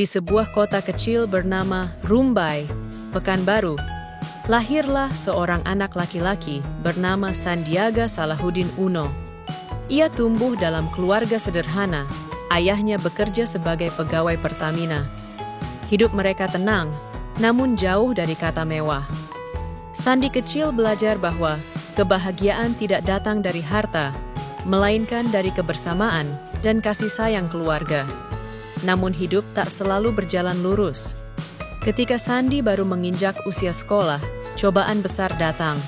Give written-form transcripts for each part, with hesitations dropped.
Di sebuah kota kecil bernama Rumbai, Pekanbaru, lahirlah seorang anak laki-laki bernama Sandiaga Salahuddin Uno. Ia tumbuh dalam keluarga sederhana. Ayahnya bekerja sebagai pegawai Pertamina. Hidup mereka tenang, namun jauh dari kata mewah. Sandi kecil belajar bahwa kebahagiaan tidak datang dari harta, melainkan dari kebersamaan dan kasih sayang keluarga. Namun hidup tak selalu berjalan lurus. Ketika Sandi baru menginjak usia sekolah, cobaan besar datang.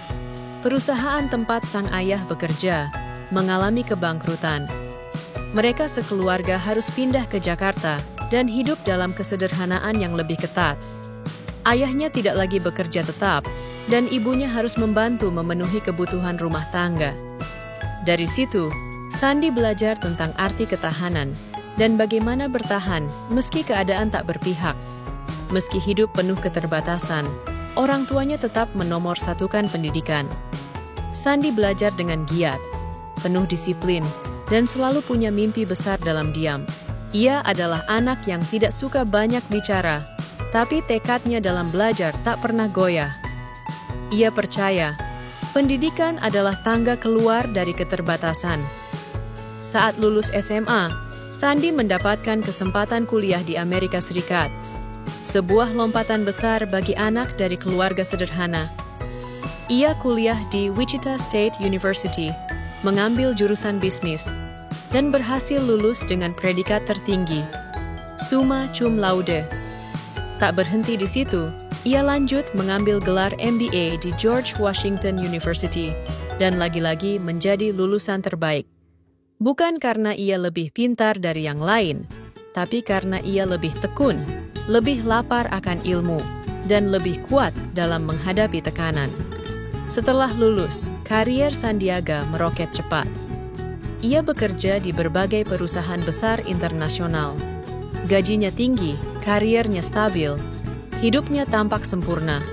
Perusahaan tempat sang ayah bekerja mengalami kebangkrutan. Mereka sekeluarga harus pindah ke Jakarta dan hidup dalam kesederhanaan yang lebih ketat. Ayahnya tidak lagi bekerja tetap, dan ibunya harus membantu memenuhi kebutuhan rumah tangga. Dari situ, Sandi belajar tentang arti ketahanan dan bagaimana bertahan meski keadaan tak berpihak. Meski hidup penuh keterbatasan, orang tuanya tetap menomorsatukan pendidikan. Sandi belajar dengan giat, penuh disiplin, dan selalu punya mimpi besar dalam diam. Ia adalah anak yang tidak suka banyak bicara, tapi tekadnya dalam belajar tak pernah goyah. Ia percaya, pendidikan adalah tangga keluar dari keterbatasan. Saat lulus SMA, Sandi mendapatkan kesempatan kuliah di Amerika Serikat. Sebuah lompatan besar bagi anak dari keluarga sederhana. Ia kuliah di Wichita State University, mengambil jurusan bisnis, dan berhasil lulus dengan predikat tertinggi, summa cum laude. Tak berhenti di situ, ia lanjut mengambil gelar MBA di George Washington University dan lagi-lagi menjadi lulusan terbaik. Bukan karena ia lebih pintar dari yang lain, tapi karena ia lebih tekun, lebih lapar akan ilmu, dan lebih kuat dalam menghadapi tekanan. Setelah lulus, karier Sandiaga meroket cepat. Ia bekerja di berbagai perusahaan besar internasional. Gajinya tinggi, kariernya stabil, hidupnya tampak sempurna.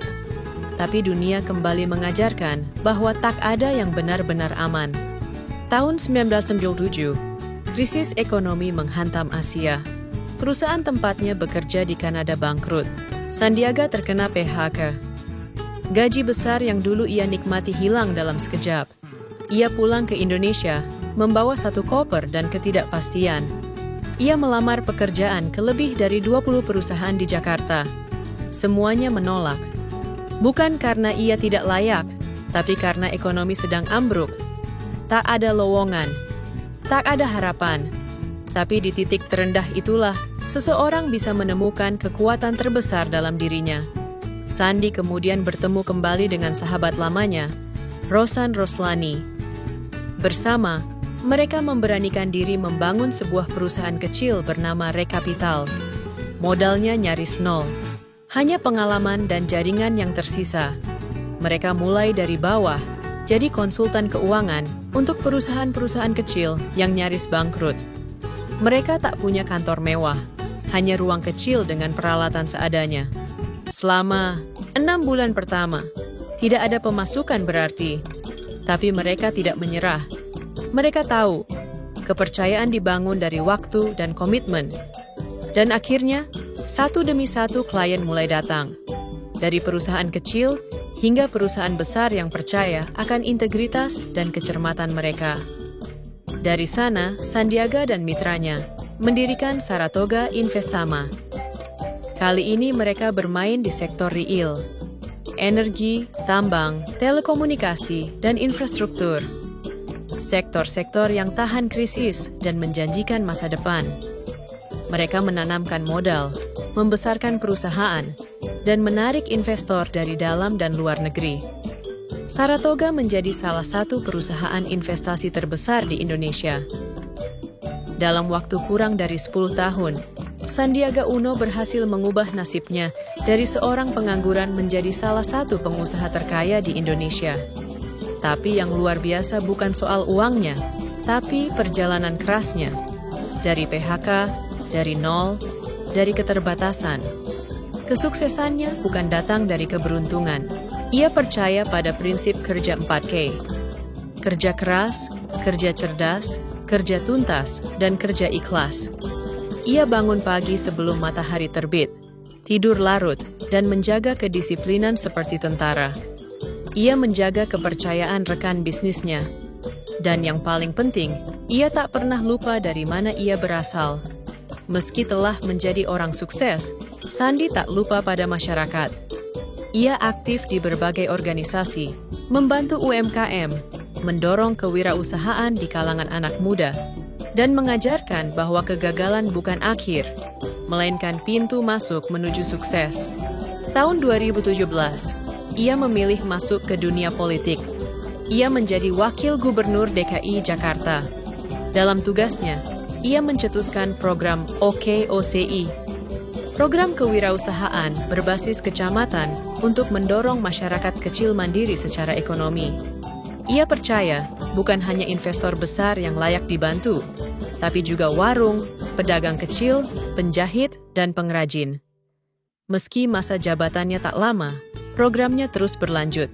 Tapi dunia kembali mengajarkan bahwa tak ada yang benar-benar aman. Tahun 1997, krisis ekonomi menghantam Asia. Perusahaan tempatnya bekerja di Kanada bangkrut. Sandiaga terkena PHK. Gaji besar yang dulu ia nikmati hilang dalam sekejap. Ia pulang ke Indonesia, membawa satu koper dan ketidakpastian. Ia melamar pekerjaan ke lebih dari 20 perusahaan di Jakarta. Semuanya menolak. Bukan karena ia tidak layak, tapi karena ekonomi sedang ambruk. Tak ada lowongan, tak ada harapan. Tapi di titik terendah itulah, seseorang bisa menemukan kekuatan terbesar dalam dirinya. Sandi kemudian bertemu kembali dengan sahabat lamanya, Rosan Roslani. Bersama, mereka memberanikan diri membangun sebuah perusahaan kecil bernama Rekapital. Modalnya nyaris nol, hanya pengalaman dan jaringan yang tersisa. Mereka mulai dari bawah, jadi konsultan keuangan untuk perusahaan-perusahaan kecil yang nyaris bangkrut. Mereka tak punya kantor mewah, hanya ruang kecil dengan peralatan seadanya. Selama 6 bulan pertama, tidak ada pemasukan berarti. Tapi mereka tidak menyerah. Mereka tahu, kepercayaan dibangun dari waktu dan komitmen. Dan akhirnya, satu demi satu klien mulai datang. Dari perusahaan kecil hingga perusahaan besar yang percaya akan integritas dan kecermatan mereka. Dari sana, Sandiaga dan mitranya mendirikan Saratoga Investama. Kali ini mereka bermain di sektor real, energi, tambang, telekomunikasi, dan infrastruktur. Sektor-sektor yang tahan krisis dan menjanjikan masa depan. Mereka menanamkan modal, membesarkan perusahaan, dan menarik investor dari dalam dan luar negeri. Saratoga menjadi salah satu perusahaan investasi terbesar di Indonesia. Dalam waktu kurang dari 10 tahun, Sandiaga Uno berhasil mengubah nasibnya dari seorang pengangguran menjadi salah satu pengusaha terkaya di Indonesia. Tapi yang luar biasa bukan soal uangnya, tapi perjalanan kerasnya. Dari PHK, dari nol, dari keterbatasan. Kesuksesannya bukan datang dari keberuntungan. Ia percaya pada prinsip kerja 4K. Kerja keras, kerja cerdas, kerja tuntas, dan kerja ikhlas. Ia bangun pagi sebelum matahari terbit, tidur larut, dan menjaga kedisiplinan seperti tentara. Ia menjaga kepercayaan rekan bisnisnya. Dan yang paling penting, ia tak pernah lupa dari mana ia berasal. Meski telah menjadi orang sukses, Sandi tak lupa pada masyarakat. Ia aktif di berbagai organisasi, membantu UMKM, mendorong kewirausahaan di kalangan anak muda, dan mengajarkan bahwa kegagalan bukan akhir, melainkan pintu masuk menuju sukses. Tahun 2017, ia memilih masuk ke dunia politik. Ia menjadi Wakil Gubernur DKI Jakarta. Dalam tugasnya, ia mencetuskan program OKOCI, program kewirausahaan berbasis kecamatan untuk mendorong masyarakat kecil mandiri secara ekonomi. Ia percaya bukan hanya investor besar yang layak dibantu, tapi juga warung, pedagang kecil, penjahit, dan pengrajin. Meski masa jabatannya tak lama, programnya terus berlanjut.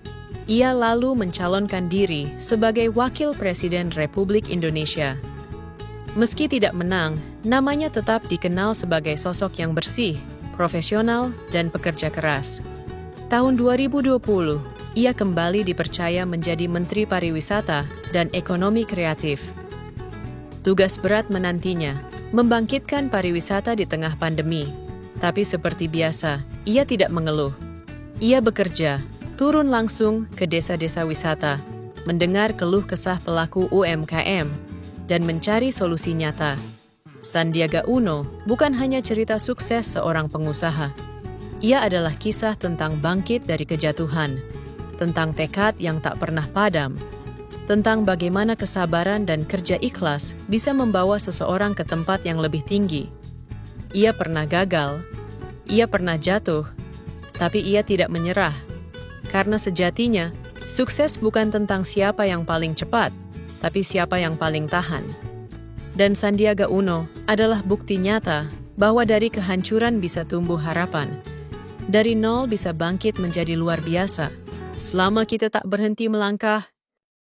Ia lalu mencalonkan diri sebagai Wakil Presiden Republik Indonesia. Meski tidak menang, namanya tetap dikenal sebagai sosok yang bersih, profesional, dan pekerja keras. Tahun 2020, ia kembali dipercaya menjadi Menteri Pariwisata dan Ekonomi Kreatif. Tugas berat menantinya, membangkitkan pariwisata di tengah pandemi. Tapi seperti biasa, ia tidak mengeluh. Ia bekerja, turun langsung ke desa-desa wisata, mendengar keluh kesah pelaku UMKM, dan mencari solusi nyata. Sandiaga Uno bukan hanya cerita sukses seorang pengusaha. Ia adalah kisah tentang bangkit dari kejatuhan, tentang tekad yang tak pernah padam, tentang bagaimana kesabaran dan kerja ikhlas bisa membawa seseorang ke tempat yang lebih tinggi. Ia pernah gagal, ia pernah jatuh, tapi ia tidak menyerah. Karena sejatinya, sukses bukan tentang siapa yang paling cepat, tapi siapa yang paling tahan. Dan Sandiaga Uno adalah bukti nyata bahwa dari kehancuran bisa tumbuh harapan. Dari nol bisa bangkit menjadi luar biasa. Selama kita tak berhenti melangkah,